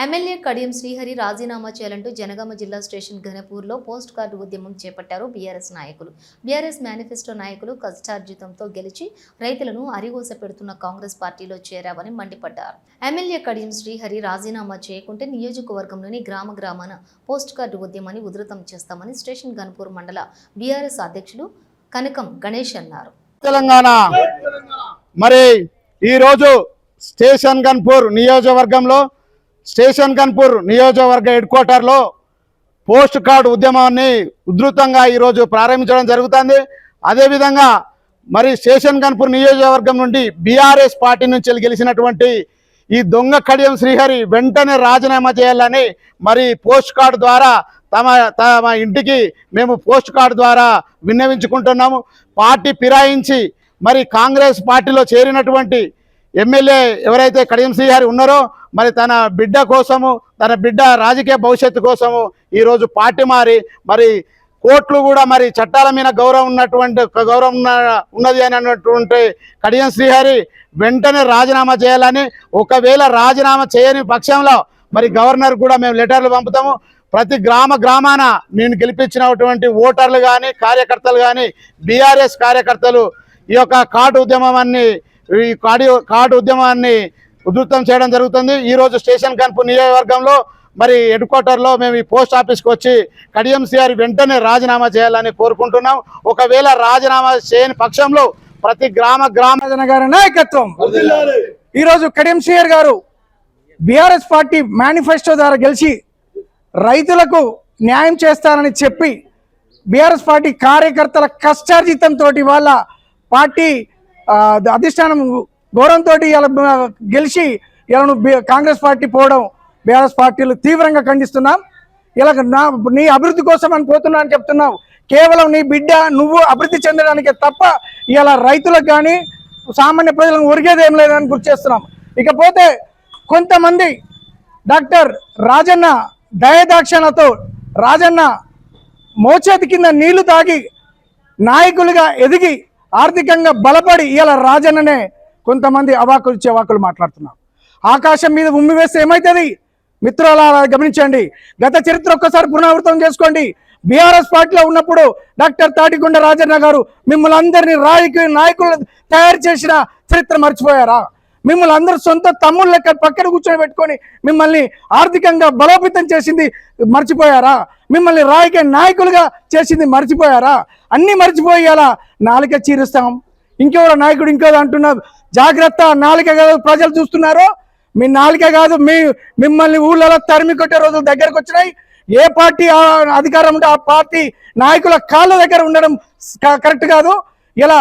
MLA Kadiyam Srihari రాజీనామా చేయాలంటూ జనగామ జిల్లా స్టేషన్ ఘనపూర్లో పోస్ట్ కార్డు ఉద్యమం చేపట్టారు బీఆర్ఎస్ నాయకులు. బీఆర్ఎస్ మేనిఫెస్టో నాయకులు కష్టార్జితంతో గెలిచి రైతులను అరిగోస పెడుతున్న కాంగ్రెస్ పార్టీలో చేరావని మండిపడ్డారు. ఎమ్మెల్యే కడియం శ్రీహరి రాజీనామా చేయకుంటే నియోజకవర్గంలోని గ్రామాన పోస్ట్ కార్డు ఉద్యమాన్ని ఉధృతం చేస్తామని స్టేషన్ ఘనపూర్ మండల బీఆర్ఎస్ అధ్యక్షులు కనకం గణేష్ అన్నారు. తెలంగాణ మరి ఈ రోజు స్టేషన్ గన్పూర్ నియోజకవర్గ హెడ్ క్వార్టర్లో పోస్ట్ కార్డు ఉద్యమాన్ని ఉధృతంగా ఈరోజు ప్రారంభించడం జరుగుతుంది. అదేవిధంగా మరి స్టేషన్ గన్పూర్ నియోజకవర్గం నుండి బీఆర్ఎస్ పార్టీ నుంచి గెలిచినటువంటి ఈ దొంగ కడియం శ్రీహరి వెంటనే రాజీనామా చేయాలని మరి పోస్ట్ కార్డు ద్వారా తమ ఇంటికి మేము పోస్ట్ కార్డు ద్వారా విన్నవించుకుంటున్నాము. పార్టీ ఫిరాయించి మరి కాంగ్రెస్ పార్టీలో చేరినటువంటి ఎమ్మెల్యే ఎవరైతే కడియం శ్రీహరి ఉన్నారో మరి తన బిడ్డ కోసము, తన బిడ్డ రాజకీయ భవిష్యత్తు కోసము ఈరోజు పార్టీ మారి మరి కోర్టులు కూడా మరి చట్టాల మీద గౌరవం ఉన్నది అని అన్నటువంటి కడియం శ్రీహరి వెంటనే రాజీనామా చేయాలని, ఒకవేళ రాజీనామా చేయని పక్షంలో మరి గవర్నర్ కూడా మేము లెటర్లు పంపుతాము. ప్రతి గ్రామాన నేను గెలిపించినటువంటి ఓటర్లు కానీ కార్యకర్తలు కానీ బీఆర్ఎస్ కార్యకర్తలు ఈ యొక్క కార్డు ఉద్యమాన్ని ఉధృతం చేయడం జరుగుతుంది. ఈరోజు స్టేషన్ గన్పూర్ నియోజకవర్గంలో మరి హెడ్ క్వార్టర్లో మేము ఈ పోస్ట్ ఆఫీస్కి వచ్చి కడియం శ్రీహరి వెంటనే రాజీనామా చేయాలని కోరుకుంటున్నాం. ఒకవేళ రాజీనామా చేయని పక్షంలో ప్రతి గ్రామ గారి నాయకత్వం ఈరోజు కడియం శ్రీహరి గారు బీఆర్ఎస్ పార్టీ మేనిఫెస్టో ద్వారా గెలిచి రైతులకు న్యాయం చేస్తానని చెప్పి బీఆర్ఎస్ పార్టీ కార్యకర్తల కష్టార్జితంతో వాళ్ళ పార్టీ అధిష్టానం గౌరవంతో ఇలా గెలిచి ఇలా కాంగ్రెస్ పార్టీ పోవడం బీఆర్ఎస్ పార్టీలు తీవ్రంగా ఖండిస్తున్నాం. ఇలా నీ అభివృద్ధి కోసం అని పోతున్నా అని చెప్తున్నావు. కేవలం నీ బిడ్డ నువ్వు అభివృద్ధి చెందడానికే తప్ప ఇలా రైతులకు కానీ సామాన్య ప్రజలకు ఒరిగేది ఏం లేదని గుర్తు చేస్తున్నాం. ఇకపోతే కొంతమంది డాక్టర్ రాజన్న దయదాక్షణతో రాజన్న మోచేతి కింద నీళ్లు తాగి నాయకులుగా ఎదిగి ఆర్థికంగా బలపడి ఇలా రాజన్ననే కొంతమంది అవాకులు చెవాకులు మాట్లాడుతున్నారు. ఆకాశం మీద ఉమ్మి వేస్తే ఏమవుతుంది మిత్రులారా గమనించండి. గత చరిత్ర ఒక్కసారి పునరావృతం చేసుకోండి. బీఆర్ఎస్ పార్టీలో ఉన్నప్పుడు డాక్టర్ తాటికొండ రాజన్న గారు మిమ్మల్ని అందరినీ నాయకులను తయారు చేసిన చరిత్ర మర్చిపోయారా? మిమ్మల్ని అందరూ సొంత తమ్ముళ్ళ లెక్క పక్కన కూర్చొని పెట్టుకొని మిమ్మల్ని ఆర్థికంగా బలోపేతం చేసింది మర్చిపోయారా? మిమ్మల్ని రాజకీయ నాయకులుగా చేసింది మర్చిపోయారా? అన్నీ మర్చిపోయి అలా నాలుక చీరుస్తాం, ఇంకెవరో నాయకుడు ఇంకో అంటున్నారు. జాగ్రత్త, నాలుక కాదు ప్రజలు చూస్తున్నారు. మీ నాలుక కాదు, మిమ్మల్ని ఊళ్ళలో తరిమి కొట్టే రోజులు దగ్గరకు వచ్చినాయి. ఏ పార్టీ అధికారం ఉంటే ఆ పార్టీ నాయకుల కాళ్ళ దగ్గర ఉండడం కరెక్ట్ కాదు. ఇలా